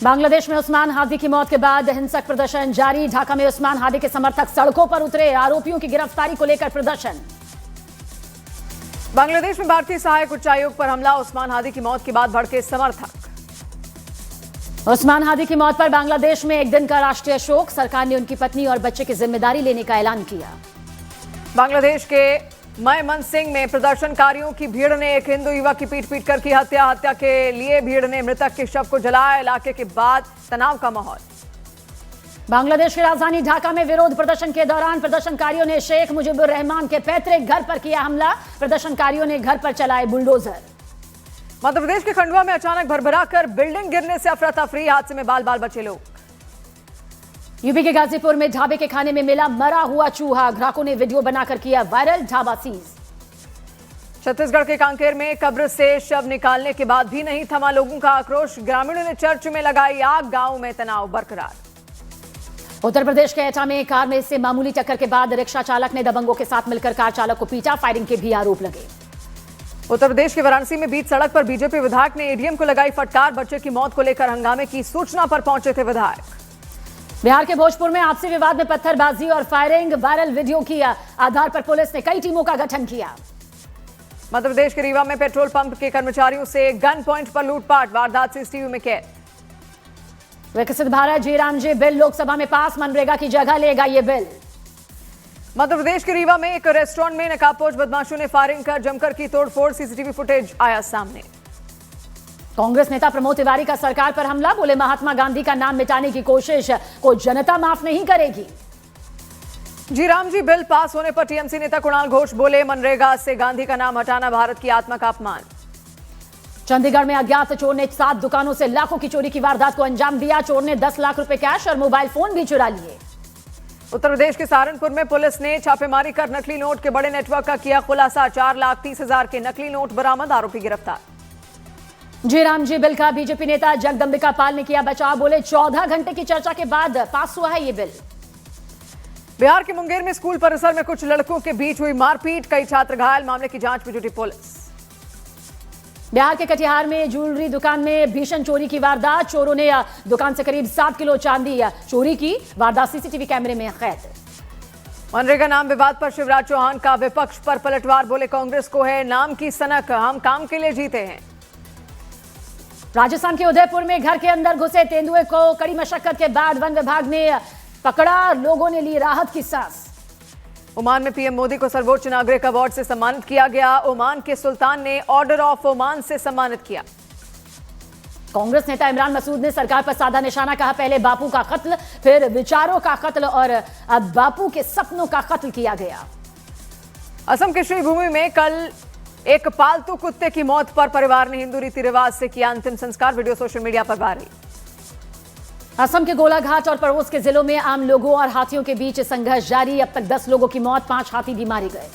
बांग्लादेश में उस्मान हादी की मौत के बाद हिंसक प्रदर्शन जारी। ढाका में उस्मान हादी के समर्थक सड़कों पर उतरे। आरोपियों की गिरफ्तारी को लेकर प्रदर्शन। बांग्लादेश में भारतीय सहायक उच्चायोग पर हमला। उस्मान हादी की मौत के बाद भड़के समर्थक। उस्मान हादी की मौत पर बांग्लादेश में एक दिन का राष्ट्रीय शोक। सरकार ने उनकी पत्नी और बच्चे की जिम्मेदारी लेने का ऐलान किया। बांग्लादेश के मयमनसिंह में प्रदर्शनकारियों की भीड़ ने एक हिंदू युवक की पीट कर की हत्या। हत्या के लिए भीड़ ने मृतक के शव को जलाया। इलाके के बाद तनाव का माहौल। बांग्लादेश की राजधानी ढाका में विरोध प्रदर्शन के दौरान प्रदर्शनकारियों ने शेख मुजीबुर रहमान के पैतृक घर पर किया हमला। प्रदर्शनकारियों ने घर पर चलाए बुलडोजर। मध्य प्रदेश के खंडवा में अचानक भरभरा कर बिल्डिंग गिरने से अफरा तफरी। हादसे में बाल बाल बचे लोग। यूपी के गाजीपुर में ढाबे के खाने में मिला मरा हुआ चूहा। ग्राहकों ने वीडियो बनाकर किया वायरल। ढाबा सीज। छत्तीसगढ़ के कांकेर में कब्र से शव निकालने के बाद भी नहीं थमा लोगों का आक्रोश। ग्रामीणों ने चर्च में लगाई आग। गांव में तनाव बरकरार। उत्तर प्रदेश के एटा में कार में से मामूली टक्कर के बाद रिक्शा चालक ने दबंगों के साथ मिलकर कार चालक को पीटा। फायरिंग के भी आरोप लगे। उत्तर प्रदेश के वाराणसी में बीच सड़क पर बीजेपी विधायक ने एडीएम को लगाई फटकार। बच्चे की मौत को लेकर हंगामे की सूचना पर पहुंचे थे विधायक। बिहार के भोजपुर में आपसी विवाद में पत्थरबाजी और फायरिंग। वायरल वीडियो के आधार पर पुलिस ने कई टीमों का गठन किया। मध्य प्रदेश के रीवा में पेट्रोल पंप के कर्मचारियों से गन पॉइंट पर लूटपाट। वारदात सीसीटीवी में कैद। विकसित भारत जी बिल लोकसभा में पास। मनरेगा की जगह लेगा ये बिल। मध्य प्रदेश के रीवा में एक रेस्टोरेंट में नकाबपोश बदमाशों ने फायरिंग कर जमकर की तोड़फोड़। सीसीटीवी फुटेज आया सामने। कांग्रेस नेता प्रमोद तिवारी का सरकार पर हमला। बोले महात्मा गांधी का नाम मिटाने की कोशिश को जनता माफ नहीं करेगी। जी बिल पास होने पर टीएमसी नेता कुणाल घोष बोले मनरेगा से गांधी का नाम हटाना भारत की आत्मा का अपमान। चंडीगढ़ में अज्ञात चोर ने 7 दुकानों से लाखों की चोरी की वारदात को अंजाम दिया। चोर ने 10 लाख रुपए कैश और मोबाइल फोन भी चुरा लिए। उत्तर प्रदेश के सहारनपुर में पुलिस ने छापेमारी कर नकली नोट के बड़े नेटवर्क का किया खुलासा। 4,30,000 के नकली नोट बरामद। आरोपी गिरफ्तार। जी बिल का बीजेपी नेता जगदंबिका पाल ने किया बचाव। बोले 14 घंटे की चर्चा के बाद पास हुआ है ये बिल। बिहार के मुंगेर में स्कूल परिसर में कुछ लड़कों के बीच हुई मारपीट। कई छात्र घायल। मामले की जांच में जुटी पुलिस। बिहार के कटिहार में ज्वेलरी दुकान में भीषण चोरी की वारदात। चोरों ने दुकान से करीब 7 किलो चांदी चोरी की। वारदात सीसीटीवी कैमरे में कैद। मनरेगा नाम विवाद पर शिवराज चौहान का विपक्ष पर पलटवार। बोले कांग्रेस को है नाम की सनक, हम काम के लिए जीते हैं। राजस्थान के उदयपुर में घर के अंदर घुसे तेंदुए को कड़ी मशक्कत के बाद वन विभाग ने पकड़ा। लोगों ने ली राहत की सांस। ओमान में पीएम मोदी को सर्वोच्च नागरिक अवार्ड से सम्मानित किया गया। ओमान के सुल्तान ने ऑर्डर ऑफ ओमान से सम्मानित किया। कांग्रेस नेता इमरान मसूद ने सरकार पर साधा निशाना। कहा पहले बापू का कत्ल, फिर विचारों का कत्ल और अब बापू के सपनों का कत्ल किया गया। असम के श्रीभूमि में कल एक पालतू कुत्ते की मौत पर परिवार ने हिंदू रीति रिवाज से किया अंतिम संस्कार। वीडियो सोशल मीडिया पर वायरल। असम के गोलाघाट और पड़ोस के जिलों में आम लोगों और हाथियों के बीच संघर्ष जारी। अब तक 10 लोगों की मौत, 5 हाथी भी मारे गए।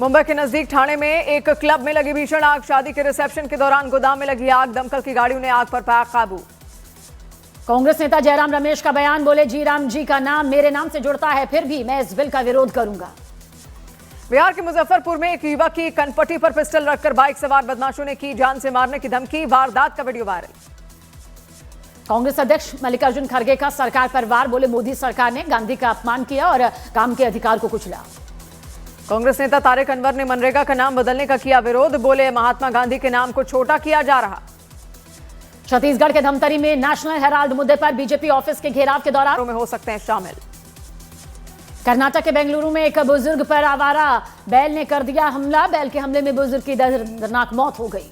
मुंबई के नजदीक ठाणे में एक क्लब में लगी भीषण आग। शादी के रिसेप्शन के दौरान गोदाम में लगी आग। दमकल की गाड़ियों ने आग पर पाया काबू। कांग्रेस नेता जयराम रमेश का बयान। बोले जी का नाम मेरे नाम से जुड़ता है, फिर भी मैं इस बिल का विरोध करूंगा। बिहार के मुजफ्फरपुर में एक युवक की कनपट्टी पर पिस्टल रखकर बाइक सवार बदमाशों ने की जान से मारने की धमकी। वारदात का वीडियो वायरल। कांग्रेस अध्यक्ष मल्लिकार्जुन खड़गे का सरकार पर वार। बोले मोदी सरकार ने गांधी का अपमान किया और काम के अधिकार को कुचला। कांग्रेस नेता तारिक अनवर ने मनरेगा का नाम बदलने का किया विरोध। बोले महात्मा गांधी के नाम को छोटा किया जा रहा। छत्तीसगढ़ के धमतरी में नेशनल हेराल्ड मुद्दे पर बीजेपी ऑफिस के घेराव के दौरान में हो सकते हैं शामिल। कर्नाटक के बेंगलुरु में एक बुजुर्ग पर आवारा बैल ने कर दिया हमला। बैल के हमले में बुजुर्ग की दर्दनाक मौत हो गई।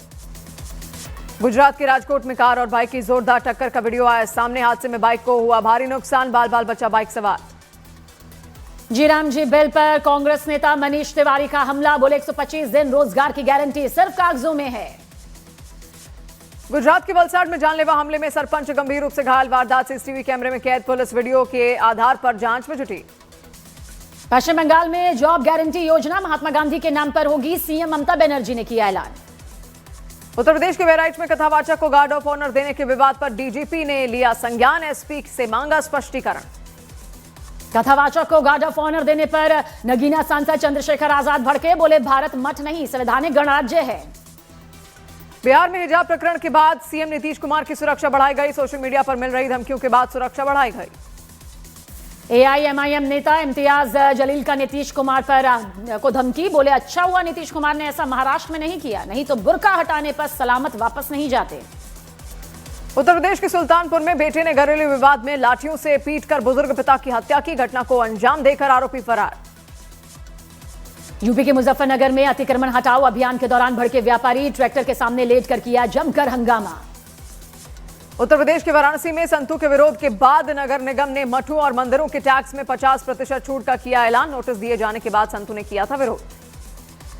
गुजरात के राजकोट में कार और बाइक की जोरदार टक्कर का वीडियो आया सामने। हादसे में बाइक को हुआ भारी नुकसान। बाल बाल बचा बाइक सवार। जी बिल पर कांग्रेस नेता मनीष तिवारी का हमला। बोले 125 दिन रोजगार की गारंटी सिर्फ कागजों में है। गुजरात के वलसाड में जानलेवा हमले में सरपंच गंभीर रूप से घायल। वारदात सीसीटीवी कैमरे में कैद। पुलिस वीडियो के आधार पर जांच में जुटी। पश्चिम बंगाल में जॉब गारंटी योजना महात्मा गांधी के नाम पर होगी। सीएम ममता बनर्जी ने किया ऐलान। उत्तर प्रदेश के बहराइच में कथावाचक को गार्ड ऑफ ऑनर देने के विवाद पर डीजीपी ने लिया संज्ञान। एसपी से मांगा स्पष्टीकरण। कथावाचक को गार्ड ऑफ ऑनर देने पर नगीना सांसद चंद्रशेखर आजाद भड़के। बोले भारत मठ नहीं, संवैधानिक गणराज्य है। बिहार में हिजाब प्रकरण के बाद सीएम नीतीश कुमार की सुरक्षा बढ़ाई गई। सोशल मीडिया पर मिल रही धमकियों के बाद सुरक्षा बढ़ाई गई। एआईएमआईएम नेता इम्तियाज जलील का नीतीश कुमार पर को धमकी, बोले अच्छा हुआ नीतीश कुमार ने ऐसा महाराष्ट्र में नहीं किया, नहीं तो बुर्का हटाने पर सलामत वापस नहीं जाते। उत्तर प्रदेश के सुल्तानपुर में बेटे ने घरेलू विवाद में लाठियों से पीटकर बुजुर्ग पिता की हत्या की। घटना को अंजाम देकर आरोपी फरार। यूपी के मुजफ्फरनगर में अतिक्रमण हटाओ अभियान के दौरान भड़के व्यापारी, ट्रैक्टर के सामने लेटकर किया जमकर हंगामा। उत्तर प्रदेश के वाराणसी में संतों के विरोध के बाद नगर निगम ने मठों और मंदिरों के टैक्स में 50% छूट का किया ऐलान। नोटिस दिए जाने के बाद संतों ने किया था विरोध।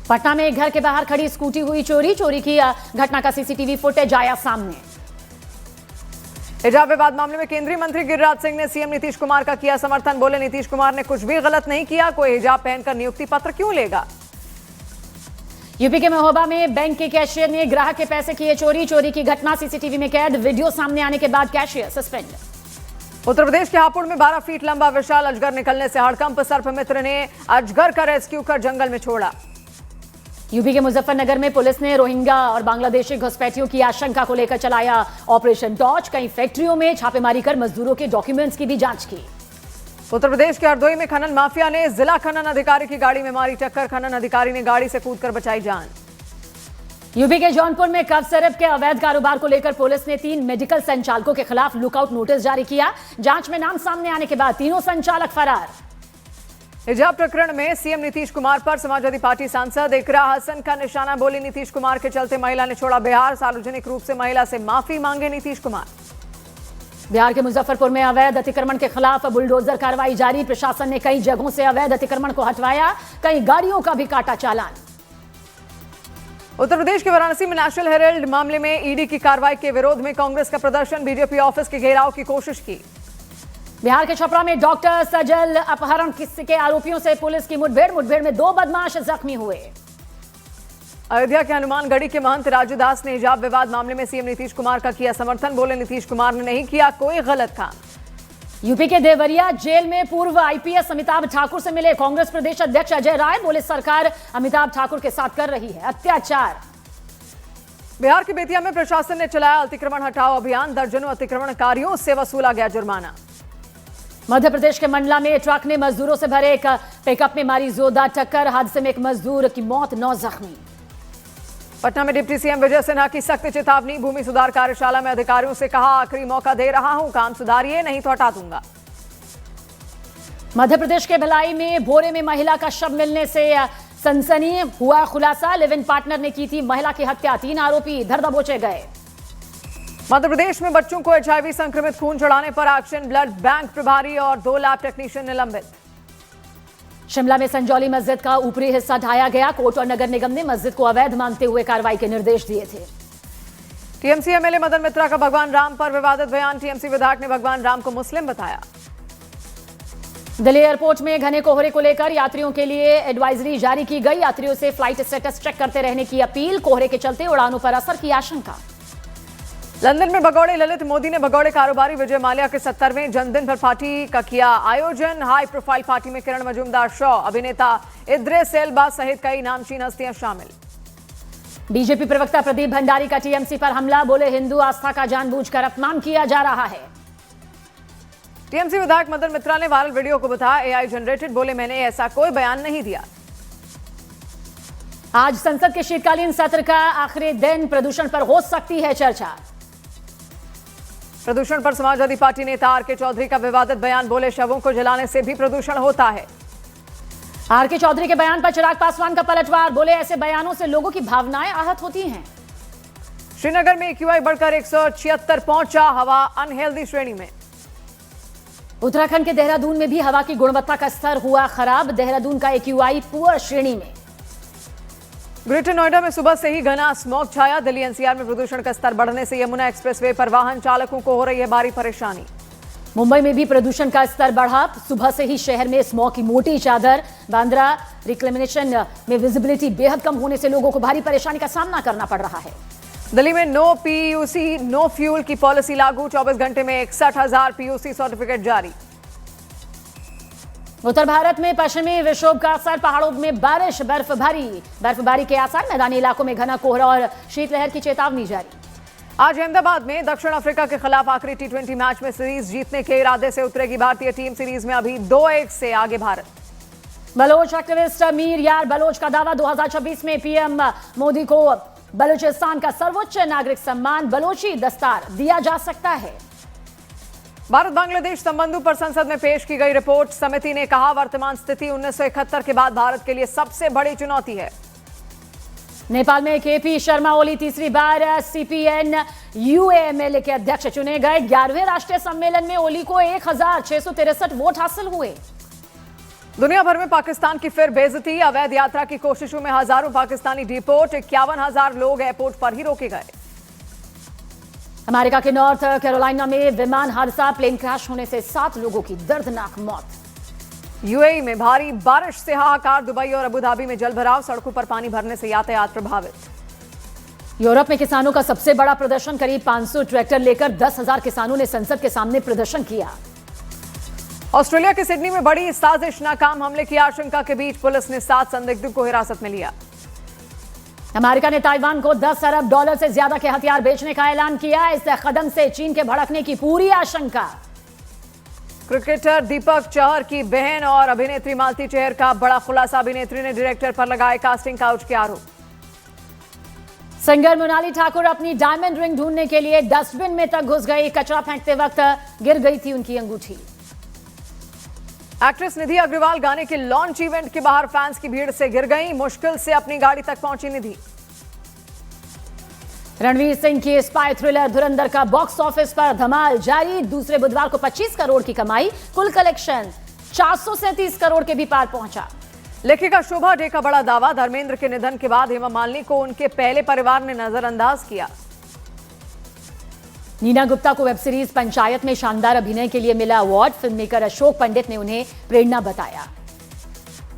पटना में एक घर के बाहर खड़ी स्कूटी हुई चोरी की घटना का सीसीटीवी फुटेज आया सामने। हिजाब विवाद मामले में केंद्रीय मंत्री गिरिराज सिंह ने सीएम नीतीश कुमार का किया समर्थन। बोले नीतीश कुमार ने कुछ भी गलत नहीं किया, कोई हिजाब पहनकर नियुक्ति पत्र क्यों लेगा। यूपी के महोबा में बैंक के कैशियर ने ग्राहक के पैसे किए चोरी की घटना सीसीटीवी में कैद। वीडियो सामने आने के बाद कैशियर सस्पेंड। उत्तर प्रदेश के हापुड़ में 12 फीट लंबा विशाल अजगर निकलने से हड़कंप। सर्पमित्र ने अजगर का रेस्क्यू कर जंगल में छोड़ा। यूपी के मुजफ्फरनगर में पुलिस ने रोहिंग्या और बांग्लादेशी घुसपैठियों की आशंका को लेकर चलाया ऑपरेशन टॉर्च। कई फैक्ट्रियों में छापेमारी कर मजदूरों के डॉक्यूमेंट्स की भी जांच की। उत्तर प्रदेश के हरदोई में खनन माफिया ने जिला खनन अधिकारी की गाड़ी में मारी टक्कर। खनन अधिकारी ने गाड़ी से कूदकर बचाई जान। यूपी के जौनपुर में कफ सिरप के अवैध कारोबार को लेकर पुलिस ने 3 मेडिकल संचालकों के खिलाफ लुकआउट नोटिस जारी किया। जांच में नाम सामने आने के बाद तीनों संचालक फरार। हिजाब प्रकरण में सीएम नीतीश कुमार पर समाजवादी पार्टी सांसद इकरा हसन का निशाना। बोली नीतीश कुमार के चलते महिला ने छोड़ा बिहार। सार्वजनिक रूप से महिला से माफी मांगे नीतीश कुमार। बिहार के मुजफ्फरपुर में अवैध अतिक्रमण के खिलाफ बुलडोजर कार्रवाई जारी। प्रशासन ने कई जगहों से अवैध अतिक्रमण को हटवाया, कई गाड़ियों का भी काटा चालान। उत्तर प्रदेश के वाराणसी में नेशनल हेराल्ड मामले में ईडी की कार्रवाई के विरोध में कांग्रेस का प्रदर्शन। बीजेपी ऑफिस के घेराव की कोशिश की। बिहार के छपरा में डॉक्टर सजल अपहरण के आरोपियों से पुलिस की मुठभेड़ में 2 बदमाश जख्मी हुए। अयोध्या के हनुमानगढ़ी के महंत राजू दास ने हिजाब विवाद मामले में सीएम नीतीश कुमार का किया समर्थन। बोले नीतीश कुमार ने नहीं किया कोई गलत काम। यूपी के देवरिया जेल में पूर्व आईपीएस अमिताभ ठाकुर से मिले कांग्रेस प्रदेश अध्यक्ष अजय राय। बोले सरकार अमिताभ ठाकुर के साथ कर रही है अत्याचार। बिहार के बेतिया में प्रशासन ने चलाया अतिक्रमण हटाओ अभियान। दर्जनों अतिक्रमणकारियों से वसूला गया जुर्माना। मध्य प्रदेश के मंडला में ट्रक ने मजदूरों से भरे एक पिकअप में मारी जोरदार टक्कर। हादसे में एक मजदूर की मौत, 9 जख्मी। पटना में डिप्टी सीएम विजय सिन्हा की सख्त चेतावनी। भूमि सुधार कार्यशाला में अधिकारियों से कहा आखिरी मौका दे रहा हूं, काम सुधारिए नहीं तो हटा दूंगा। मध्य प्रदेश के भिलाई में भोरे में महिला का शव मिलने से सनसनी हुआ खुलासा। लिव इन पार्टनर ने की थी महिला की हत्या। 3 आरोपी धर दबोचे गए। मध्य प्रदेश में बच्चों को एचआईवी संक्रमित खून चढ़ाने पर एक्शन। ब्लड बैंक प्रभारी और 2 लैब टेक्नीशियन निलंबित। शिमला में संजौली मस्जिद का ऊपरी हिस्सा ढाया गया। कोर्ट और नगर निगम ने मस्जिद को अवैध मानते हुए कार्रवाई के निर्देश दिए थे। टीएमसी एमएलए मदन मित्रा का भगवान राम पर विवादित बयान। टीएमसी विधायक ने भगवान राम को मुस्लिम बताया। दिल्ली एयरपोर्ट में घने कोहरे को लेकर यात्रियों के लिए एडवाइजरी जारी की गई। यात्रियों से फ्लाइट स्टेटस चेक करते रहने की अपील। कोहरे के चलते उड़ानों पर असर की आशंका। लंदन में भगौड़े ललित मोदी ने भगौड़े कारोबारी विजय माल्या के 70वें जन्मदिन पर पार्टी का किया आयोजन। हाई प्रोफाइल पार्टी में किरण मजूमदार शो, अभिनेता इद्रिस एल्बा सहित कई नामचीन हस्तियां शामिल। बीजेपी प्रवक्ता प्रदीप भंडारी का टीएमसी पर हमला। बोले हिंदू आस्था का जानबूझकर अपमान किया जा रहा है। टीएमसी विधायक मदन मित्रा ने वायरल वीडियो को बताया एआई जनरेटेड। बोले मैंने ऐसा कोई बयान नहीं दिया। आज संसद के शीतकालीन सत्र का आखिरी दिन। प्रदूषण पर हो सकती है चर्चा। प्रदूषण पर समाजवादी पार्टी नेता आर.के. चौधरी का विवादित बयान। बोले शवों को जलाने से भी प्रदूषण होता है। आर.के. चौधरी के बयान पर चिराग पासवान का पलटवार। बोले ऐसे बयानों से लोगों की भावनाएं आहत होती हैं। श्रीनगर में एक्यूआई बढ़कर 176 पहुंचा। हवा अनहेल्दी श्रेणी में। उत्तराखंड के देहरादून में भी हवा की गुणवत्ता का स्तर हुआ खराब। देहरादून का एक्यूआई पुअर श्रेणी में। ग्रेटर नोएडा में सुबह से ही घना स्मॉग छाया। दिल्ली एनसीआर में प्रदूषण का स्तर बढ़ने से यमुना एक्सप्रेसवे पर वाहन चालकों को हो रही है भारी परेशानी। मुंबई में भी प्रदूषण का स्तर बढ़ा। सुबह से ही शहर में स्मॉग की मोटी चादर। बांद्रा रिक्लेमेशन में विजिबिलिटी बेहद कम होने से लोगों को भारी परेशानी का सामना करना पड़ रहा है। दिल्ली में नो पीयूसी नो फ्यूल की पॉलिसी लागू। 24 घंटे में 61,000 पीयूसी सर्टिफिकेट जारी। उत्तर भारत में पश्चिमी विक्षोभ का असर, पहाड़ों में बारिश, बर्फबारी के आसार, मैदानी इलाकों में घना कोहरा और शीतलहर की चेतावनी जारी। आज अहमदाबाद में दक्षिण अफ्रीका के खिलाफ आखिरी टी20 मैच में सीरीज जीतने के इरादे से उतरेगी भारतीय टीम। सीरीज में अभी 2-1 से आगे भारत। बलोच एक्टिविस्ट मीर यार बलोच का दावा, 2026 में पीएम मोदी को बलूचिस्तान का सर्वोच्च नागरिक सम्मान बलोची दस्तार दिया जा सकता है। भारत बांग्लादेश संबंधों पर संसद में पेश की गई रिपोर्ट। समिति ने कहा, वर्तमान स्थिति 1971 के बाद भारत के लिए सबसे बड़ी चुनौती है। नेपाल में केपी शर्मा ओली तीसरी बार सीपीएन यूएमएलए के अध्यक्ष चुने गए। 11वें राष्ट्रीय सम्मेलन में ओली को 1663 वोट हासिल हुए। दुनिया भर में पाकिस्तान की फिर बेइज्जती। अवैध यात्रा की कोशिशों में हजारों पाकिस्तानी डिपोर्ट। 51,000 लोग एयरपोर्ट पर ही रोके गए। अमेरिका के नॉर्थ कैरोलिना में विमान हादसा, प्लेन क्रैश होने से 7 लोगों की दर्दनाक मौत। यूएई में भारी बारिश से हाहाकार। दुबई और अबुधाबी में जलभराव, सड़कों पर पानी भरने से यातायात प्रभावित। यूरोप में किसानों का सबसे बड़ा प्रदर्शन, करीब 500 ट्रैक्टर लेकर 10,000 किसानों ने संसद के सामने प्रदर्शन किया। ऑस्ट्रेलिया के सिडनी में बड़ी साजिश, नाकाम हमले की आशंका के बीच पुलिस ने 7 संदिग्धों को हिरासत में लिया। अमेरिका ने ताइवान को $10 अरब से ज्यादा के हथियार बेचने का ऐलान किया। इस कदम से चीन के भड़कने की पूरी आशंका। क्रिकेटर दीपक चहर की बहन और अभिनेत्री मालती चहर का बड़ा खुलासा। अभिनेत्री ने डायरेक्टर पर लगाए कास्टिंग काउच के आरोप। सिंगर मोनाली ठाकुर अपनी डायमंड रिंग ढूंढने के लिए डस्टबिन में तक घुस गई। कचरा फेंकते वक्त गिर गई थी उनकी अंगूठी। एक्ट्रेस निधि अग्रवाल गाने के लॉन्च इवेंट के बाहर फैंस की भीड़ से गिर गई। मुश्किल से अपनी गाड़ी तक पहुंची निधि। रणवीर सिंह की स्पाई थ्रिलर धुरंधर का बॉक्स ऑफिस पर धमाल जारी। दूसरे बुधवार को 25 करोड़ की कमाई, कुल कलेक्शन 437 करोड़ के भी पार पहुंचा। लेखिका शोभा डे का बड़ा दावा, धर्मेंद्र के निधन के बाद हेमा मालिनी को उनके पहले परिवार ने नजरअंदाज किया। नीना गुप्ता को वेब सीरीज पंचायत में शानदार अभिनय के लिए मिला award. Film maker Ashok Pandit ने उन्हें प्रेरणा बताया।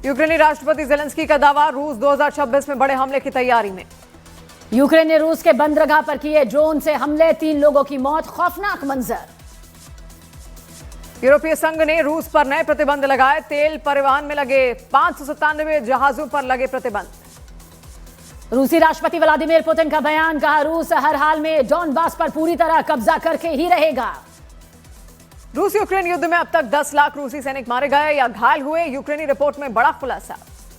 यूक्रेनी राष्ट्रपति जेलेंस्की का दावा, रूस 2026 में बड़े हमले की तैयारी में। यूक्रेन ने रूस के बंदरगाह पर किए ड्रोन से हमले, 3 लोगों की मौत, खौफनाक मंजर। यूरोपीय संघ ने रूस पर नए प्रतिबंध लगाए। तेल परिवहन में लगे 597 जहाजों पर लगे प्रतिबंध। रूसी राष्ट्रपति व्लादिमीर पुतिन का बयान, कहा रूस हर हाल में डॉनबास पर पूरी तरह कब्जा करके ही रहेगा। रूस यूक्रेन युद्ध में अब तक 10 लाख रूसी सैनिक मारे गए या घायल हुए। यूक्रेनी रिपोर्ट में बड़ा खुलासा।